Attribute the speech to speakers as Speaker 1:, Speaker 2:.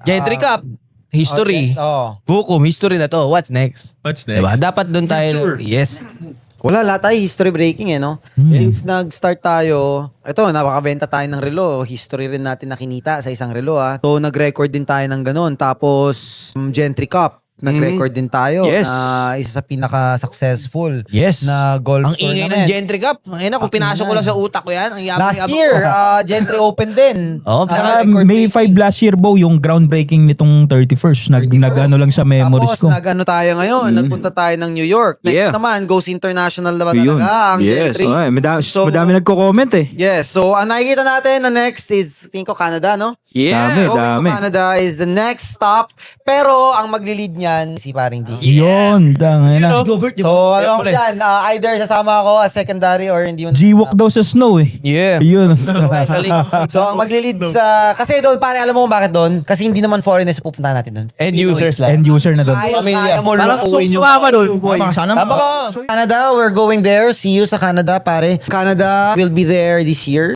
Speaker 1: Gentry Cup, history. Hukom, history na to. What's next?
Speaker 2: What's next?
Speaker 1: Diba? Dapat doon tayo.
Speaker 2: Sure.
Speaker 1: Yes.
Speaker 3: Wala, lahat tayo history breaking no? Since nag-start tayo, ito, napakabenta tayo ng relo. History rin natin nakinita sa isang relo So, nag-record din tayo ng ganun. Tapos, Gentry Cup. Nag-record din tayo
Speaker 1: Yes.
Speaker 3: na isa sa pinaka-successful
Speaker 1: Yes.
Speaker 3: na golf
Speaker 1: Ang ingay ng
Speaker 3: tournament.
Speaker 1: Gentry Cup. Ngayon kung pinasok ko lang sa utak ko yan. Ang yabang
Speaker 3: Last year, Gentry Open din.
Speaker 1: Oo,
Speaker 4: Saka
Speaker 3: Record
Speaker 4: May
Speaker 3: breaking.
Speaker 4: 5 last year, Bo, yung groundbreaking nitong 31st. Nag-ano lang sa memories
Speaker 3: Tapos,
Speaker 4: ko.
Speaker 3: nag-ano tayo ngayon. Nagpunta tayo ng New York. Next
Speaker 5: Yeah.
Speaker 3: naman, Goes International na ba
Speaker 5: Yun.
Speaker 3: talaga ang
Speaker 5: Yes.
Speaker 3: Gentry?
Speaker 5: Oh, madami,
Speaker 3: So-
Speaker 5: madami nagko-comment eh.
Speaker 3: Yes. So, ang nakikita natin na next is, tingin ko Canada, no?
Speaker 5: Dami,
Speaker 3: Going
Speaker 5: dami.
Speaker 3: to Canada is the next stop. Pero, ang maglilid niyan, si paring G.
Speaker 4: Yun, dangay na.
Speaker 3: So, ano ako dyan? Either sasama ako as secondary or hindi mo
Speaker 4: G-walk daw sa snow eh.
Speaker 1: Yeah.
Speaker 4: Yun.
Speaker 3: So, ang maglilid sa... Kasi doon, pare, alam mo kung bakit doon? Kasi hindi naman foreigners pupunta natin doon.
Speaker 1: End users lang.
Speaker 4: End user na doon.
Speaker 3: Kaya mo
Speaker 1: Parang
Speaker 3: lutuin yung...
Speaker 1: Tama ka.
Speaker 3: Canada, we're going there. See you sa Canada, pare. Canada will be there this year.